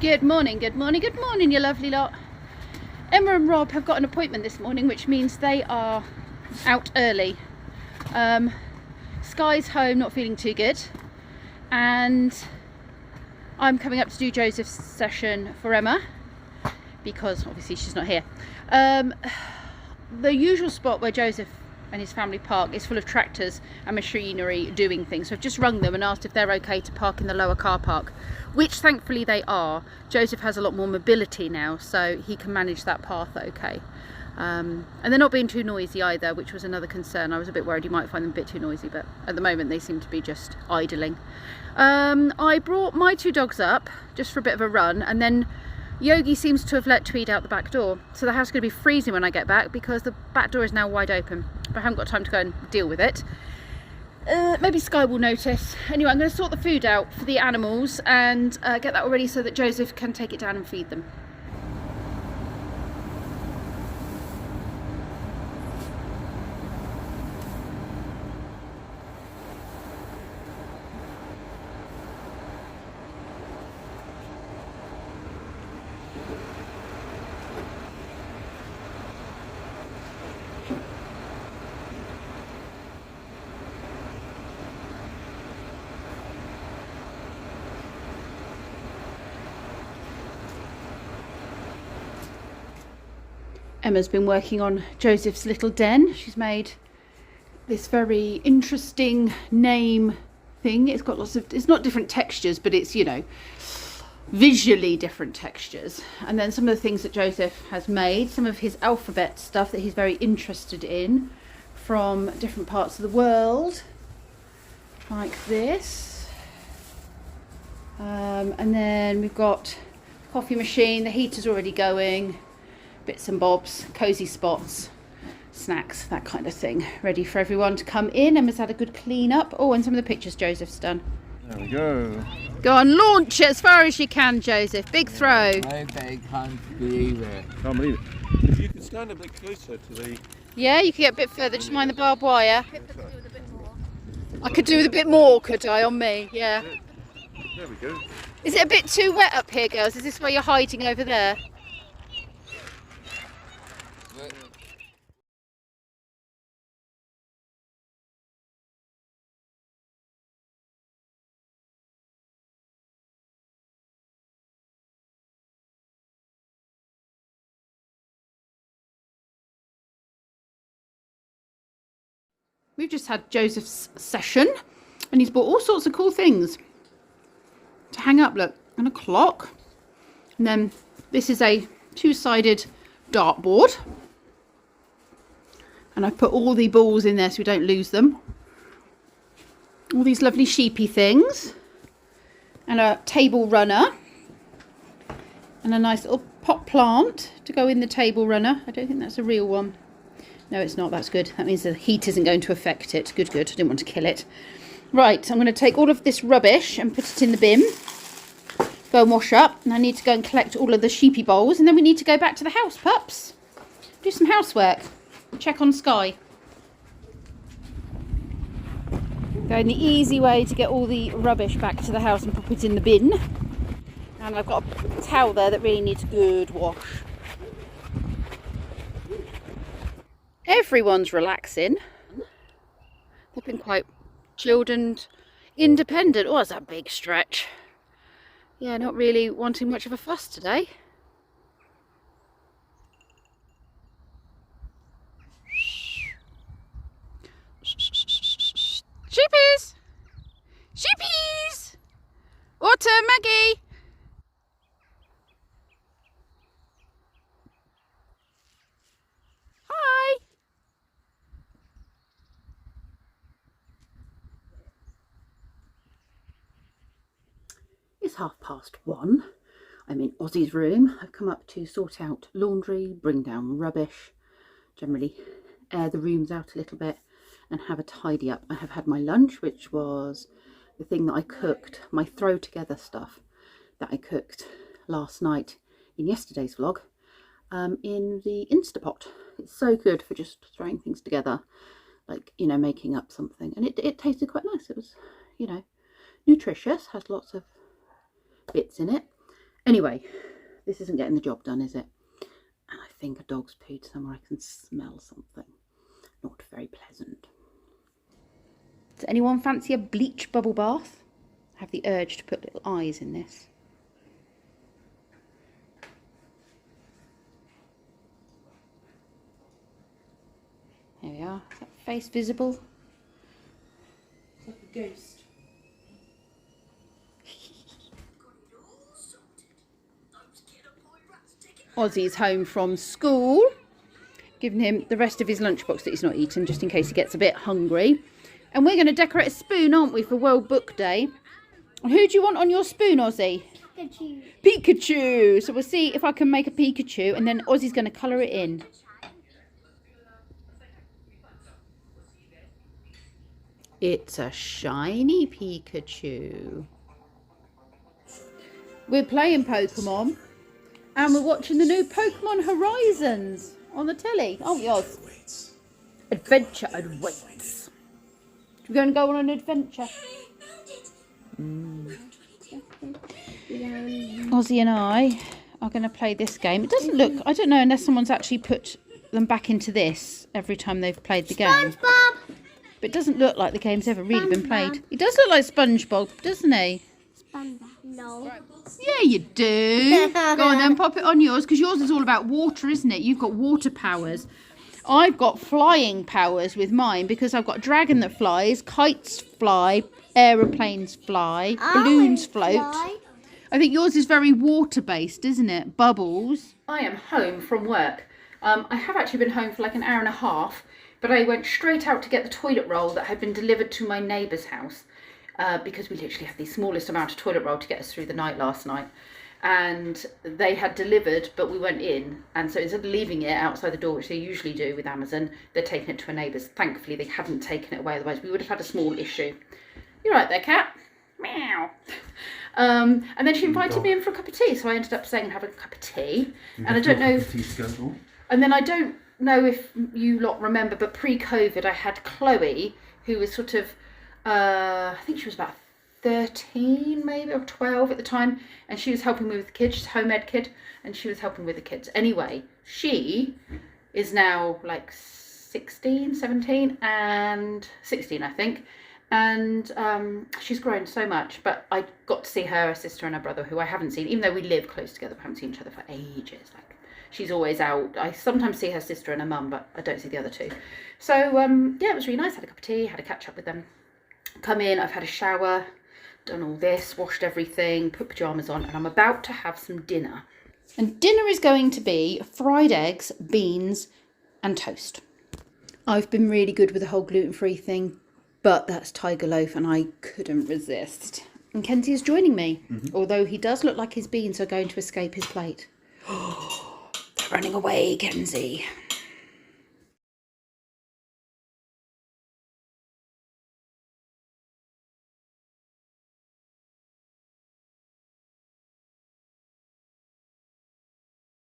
Good morning, good morning, good morning, you lovely lot. Emma and Rob have got an appointment this morning, which means they are out early. Sky's home, not feeling too good, and I'm coming up to do Joseph's session for Emma because obviously she's not here. The usual spot where Joseph and his family park is full of tractors and machinery doing things, so I've just rung them and asked if they're okay to park in the lower car park, which thankfully they are. Joseph has a lot more mobility now, so he can manage that path okay. And they're not being too noisy either, which was another concern. I was a bit worried you might find them a bit too noisy, but at the moment they seem to be just idling. I brought my two dogs up just for a bit of a run, and then Yogi seems to have let Tweed out the back door, so the house is going to be freezing when I get back because the back door is now wide open, but I haven't got time to go and deal with it. Maybe Sky will notice. Anyway, I'm going to sort the food out for the animals and get that all ready so that Joseph can take it down and feed them. Emma's been working on Joseph's little den. She's made this very interesting name thing. It's got lots of, it's not different textures, but it's, you know, visually different textures. And then some of the things that Joseph has made, some of his alphabet stuff that he's very interested in from different parts of the world, like this. And then we've got coffee machine, the heater's already going. Bits and bobs, cosy spots, snacks, that kind of thing, ready for everyone to come in. Emma's had a good clean up. Oh, and some of the pictures Joseph's done. There we go. Go on, launch it as far as you can, Joseph. Big throw. I can't believe it. Can't believe it. If you could stand a bit closer to the... Yeah, you could get a bit further, just mind the barbed wire. I could do with a bit more, could I, on me? Yeah. There we go. Is it a bit too wet up here, girls? Is this where you're hiding over there? We've just had Joseph's session and he's bought all sorts of cool things to hang up. Look, and a clock. And then this is a two-sided dartboard. And I've put all the balls in there so we don't lose them. All these lovely sheepy things. And a table runner. And a nice little pot plant to go in the table runner. I don't think that's a real one. No, it's not. That's good. That means the heat isn't going to affect it. Good, good. I didn't want to kill it. Right, I'm going to take all of this rubbish and put it in the bin. Go and wash up. And I need to go and collect all of the sheepy bowls. And then we need to go back to the house, pups. Do some housework. Check on Sky. Going the easy way to get all the rubbish back to the house and pop it in the bin. And I've got a towel there that really needs a good wash. Everyone's relaxing. They've been quite chilled and independent. Oh, that's a big stretch. Yeah, not really wanting much of a fuss today. Sheepies! Sheepies! Water, Maggie! Hi! It's 1:30. I'm in Ozzy's room. I've come up to sort out laundry, bring down rubbish, generally air the rooms out a little bit and have a tidy up. I have had my lunch, which was the thing that I cooked, my throw together stuff that I cooked last night in yesterday's vlog, in the Instapot. It's so good for just throwing things together, like, you know, making up something. And it tasted quite nice. It was, you know, nutritious, has lots of bits in it. Anyway, this isn't getting the job done, is it? And I think a dog's pooed somewhere. I can smell something. Not very pleasant. Does anyone fancy a bleach bubble bath? I have the urge to put little eyes in this. There we are. Is that face visible? It's like a ghost. Ozzy's home from school. Giving him the rest of his lunchbox that he's not eaten, just in case he gets a bit hungry. And we're going to decorate a spoon, aren't we, for World Book Day? And who do you want on your spoon, Ozzy? Pikachu. Pikachu. So we'll see if I can make a Pikachu, and then Ozzy's going to colour it in. It's a shiny Pikachu. We're playing Pokemon. And we're watching the new Pokemon Horizons on the telly. Oh, yes. Adventure awaits. We're going to go on an adventure. Ozzy and I are going to play this game. It doesn't look, I don't know, unless someone's actually put them back into this every time they've played the game. SpongeBob. But it doesn't look like the game's ever really been played. He does look like SpongeBob, doesn't he? SpongeBob. No. Yeah, you do. Go on then, pop it on yours, because yours is all about water, isn't it? You've got water powers. I've got flying powers with mine, because I've got a dragon that flies, kites fly, aeroplanes fly, balloons float. I think yours is very water-based, isn't it? Bubbles. I am home from work. I have actually been home for like an hour and a half, but I went straight out to get the toilet roll that had been delivered to my neighbour's house. Because we literally had the smallest amount of toilet roll to get us through the night last night. And they had delivered, but we went in. And so instead of leaving it outside the door, which they usually do with Amazon, they're taking it to a neighbour's. Thankfully, they hadn't taken it away, otherwise we would have had a small issue. You're right there, cat. Meow. And then she invited me in for a cup of tea, so I ended up staying and having a cup of tea. And I don't know. And then I don't know if you lot remember, but pre-COVID, I had Chloe, who was sort of, I think she was about 13 maybe, or 12 at the time, and she was helping me with the kids. She's a home ed kid, and she was helping with the kids. Anyway, she is now like 16, 17, and 16, I think. And she's grown so much, but I got to see her sister and her brother, who I haven't seen, even though we live close together. We haven't seen each other for ages. Like, she's always out. I sometimes see her sister and her mum, but I don't see the other two. So yeah, it was really nice. Had a cup of tea, had a catch up with them. Come in, I've had a shower, done all this, washed everything, put pyjamas on, and I'm about to have some dinner. And dinner is going to be fried eggs, beans, and toast. I've been really good with the whole gluten-free thing, but that's Tiger Loaf, and I couldn't resist. And Kenzie is joining me, although he does look like his beans are going to escape his plate. They're running away, Kenzie.